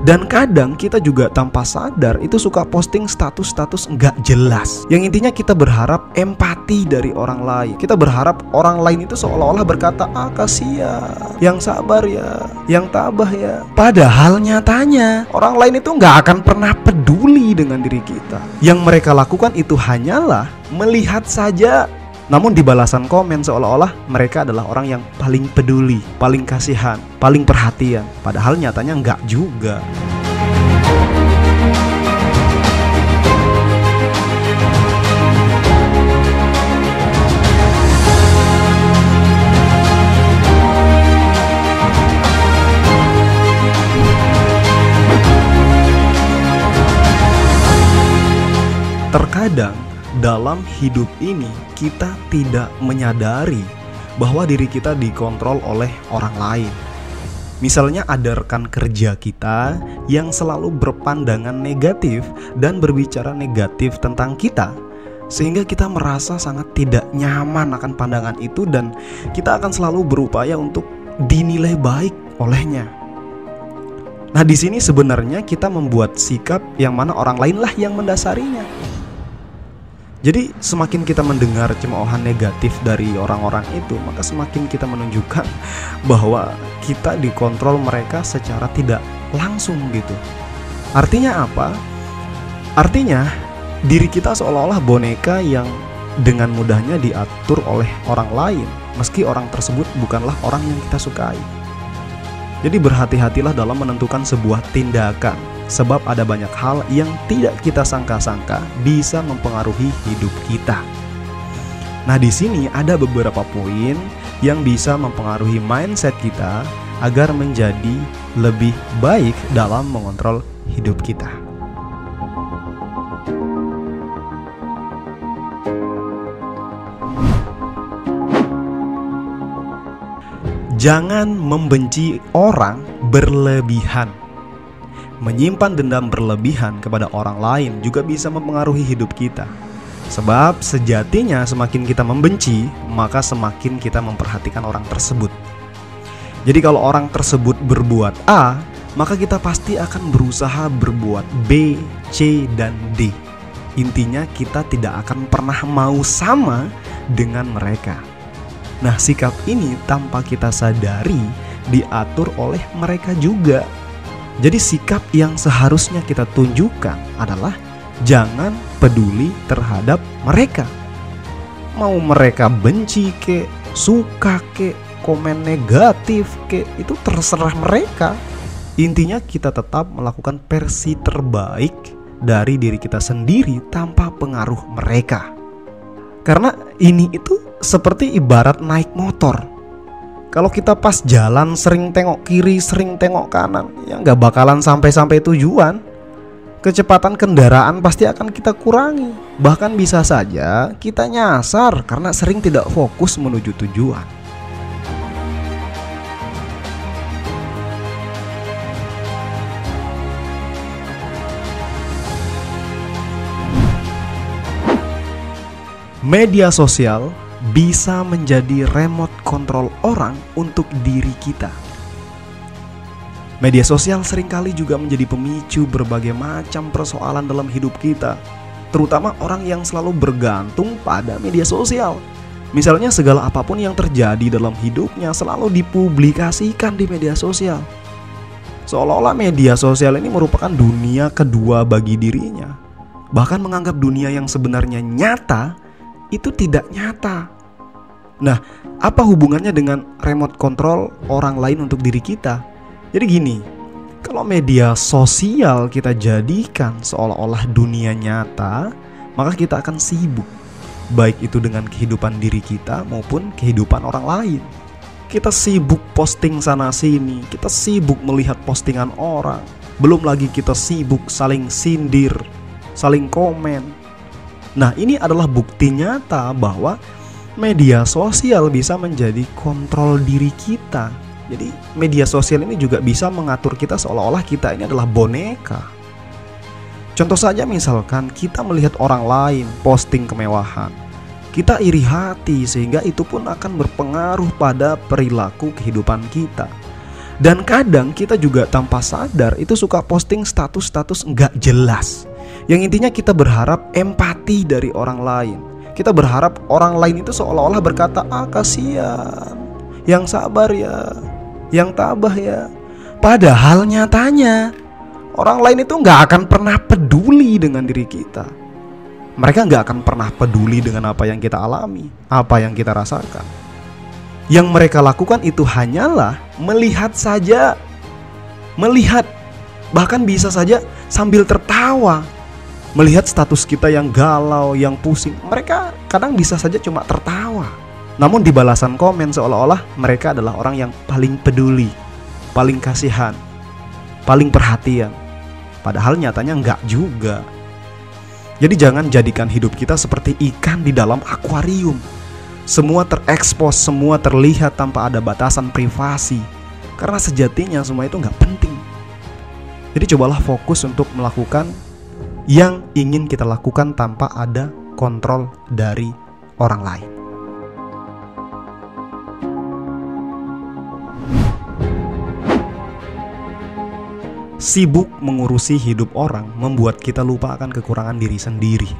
Dan kadang kita juga tanpa sadar itu suka posting status-status nggak jelas. Yang intinya kita berharap empati dari orang lain. Kita berharap orang lain itu seolah-olah berkata, kasih ya, yang sabar ya, yang tabah ya. Padahal nyatanya orang lain itu nggak akan pernah peduli dengan diri kita. Yang mereka lakukan itu hanyalah melihat saja. Namun di balasan komen seolah-olah mereka adalah orang yang paling peduli, paling kasihan, paling perhatian. Padahal nyatanya enggak juga. Terkadang dalam hidup ini kita tidak menyadari bahwa diri kita dikontrol oleh orang lain. Misalnya ada rekan kerja kita yang selalu berpandangan negatif dan berbicara negatif tentang kita, sehingga kita merasa sangat tidak nyaman akan pandangan itu dan kita akan selalu berupaya untuk dinilai baik olehnya. Nah, di sini sebenarnya kita membuat sikap yang mana orang lainlah yang mendasarinya. Jadi semakin kita mendengar cemoohan negatif dari orang-orang itu, maka semakin kita menunjukkan bahwa kita dikontrol mereka secara tidak langsung gitu. Artinya apa? Artinya diri kita seolah-olah boneka yang dengan mudahnya diatur oleh orang lain, meski orang tersebut bukanlah orang yang kita sukai. Jadi berhati-hatilah dalam menentukan sebuah tindakan, sebab ada banyak hal yang tidak kita sangka-sangka bisa mempengaruhi hidup kita. Nah, di sini ada beberapa poin yang bisa mempengaruhi mindset kita agar menjadi lebih baik dalam mengontrol hidup kita. Jangan membenci orang berlebihan. Menyimpan dendam berlebihan kepada orang lain juga bisa mempengaruhi hidup kita. Sebab sejatinya semakin kita membenci, maka semakin kita memperhatikan orang tersebut. Jadi kalau orang tersebut berbuat A, maka kita pasti akan berusaha berbuat B, C, dan D. Intinya kita tidak akan pernah mau sama dengan mereka. Nah, sikap ini tanpa kita sadari diatur oleh mereka juga. Jadi sikap yang seharusnya kita tunjukkan adalah jangan peduli terhadap mereka. Mau mereka benci kek, suka kek, komen negatif kek, itu terserah mereka. Intinya kita tetap melakukan versi terbaik dari diri kita sendiri tanpa pengaruh mereka. Karena ini itu seperti ibarat naik motor. Kalau kita pas jalan sering tengok kiri, sering tengok kanan, ya nggak bakalan sampai tujuan. Kecepatan kendaraan pasti akan kita kurangi. Bahkan bisa saja kita nyasar karena sering tidak fokus menuju tujuan. Media sosial bisa menjadi remote control orang untuk diri kita. Media sosial seringkali juga menjadi pemicu berbagai macam persoalan dalam hidup kita, terutama orang yang selalu bergantung pada media sosial. Misalnya segala apapun yang terjadi dalam hidupnya selalu dipublikasikan di media sosial. Seolah-olah media sosial ini merupakan dunia kedua bagi dirinya. Bahkan menganggap dunia yang sebenarnya nyata itu tidak nyata. Nah, apa hubungannya dengan remote control orang lain untuk diri kita? Jadi gini, kalau media sosial kita jadikan seolah-olah dunia nyata, maka kita akan sibuk, baik itu dengan kehidupan diri kita maupun kehidupan orang lain. Kita sibuk posting sana sini, kita sibuk melihat postingan orang, belum lagi kita sibuk saling sindir, saling komen. Nah, ini adalah bukti nyata bahwa media sosial bisa menjadi kontrol diri kita. Jadi media sosial ini juga bisa mengatur kita seolah-olah kita ini adalah boneka. Contoh saja misalkan kita melihat orang lain posting kemewahan, kita iri hati sehingga itu pun akan berpengaruh pada perilaku kehidupan kita. Dan kadang kita juga tanpa sadar itu suka posting status-status nggak jelas. Yang intinya kita berharap empati dari orang lain. Kita berharap orang lain itu seolah-olah berkata, kasihan, yang sabar ya, yang tabah ya. Padahal nyatanya orang lain itu nggak akan pernah peduli dengan diri kita. Mereka nggak akan pernah peduli dengan apa yang kita alami, apa yang kita rasakan. Yang mereka lakukan itu hanyalah melihat saja. Melihat, bahkan bisa saja sambil tertawa. Melihat status kita yang galau, yang pusing. Mereka kadang bisa saja cuma tertawa. Namun di balasan komen seolah-olah mereka adalah orang yang paling peduli, paling kasihan, paling perhatian. Padahal nyatanya enggak juga. Jadi jangan jadikan hidup kita seperti ikan di dalam akuarium. Semua terekspos, semua terlihat tanpa ada batasan privasi. Karena sejatinya semua itu gak penting. Jadi cobalah fokus untuk melakukan yang ingin kita lakukan tanpa ada kontrol dari orang lain. Sibuk mengurusi hidup orang membuat kita lupa akan kekurangan diri sendiri.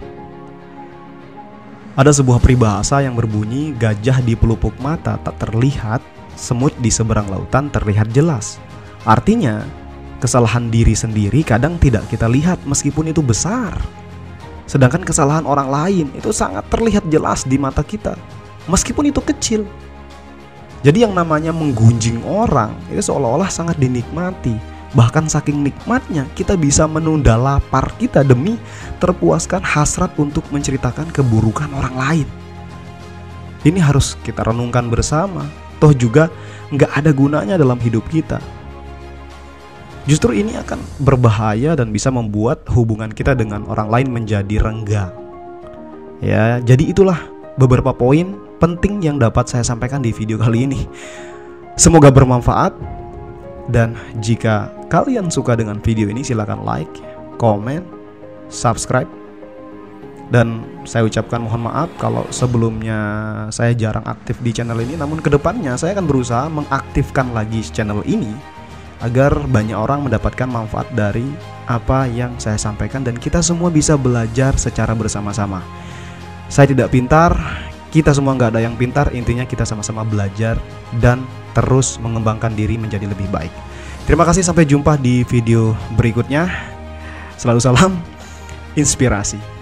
Ada sebuah peribahasa yang berbunyi, gajah di pelupuk mata tak terlihat, semut di seberang lautan terlihat jelas. Artinya, kesalahan diri sendiri kadang tidak kita lihat meskipun itu besar. Sedangkan kesalahan orang lain itu sangat terlihat jelas di mata kita, meskipun itu kecil. Jadi yang namanya menggunjing orang itu seolah-olah sangat dinikmati. Bahkan saking nikmatnya kita bisa menunda lapar kita demi terpuaskan hasrat untuk menceritakan keburukan orang lain. Ini harus kita renungkan bersama. Toh juga gak ada gunanya dalam hidup kita. Justru ini akan berbahaya dan bisa membuat hubungan kita dengan orang lain menjadi renggang. Ya, jadi itulah beberapa poin penting yang dapat saya sampaikan di video kali ini. Semoga bermanfaat. Dan jika kalian suka dengan video ini, silakan like, komen, subscribe. Dan saya ucapkan mohon maaf kalau sebelumnya saya jarang aktif di channel ini. Namun kedepannya saya akan berusaha mengaktifkan lagi channel ini agar banyak orang mendapatkan manfaat dari apa yang saya sampaikan dan kita semua bisa belajar secara bersama-sama. Saya tidak pintar, kita semua nggak ada yang pintar. Intinya kita sama-sama belajar dan terus mengembangkan diri menjadi lebih baik. Terima kasih, sampai jumpa di video berikutnya. Selalu salam inspirasi.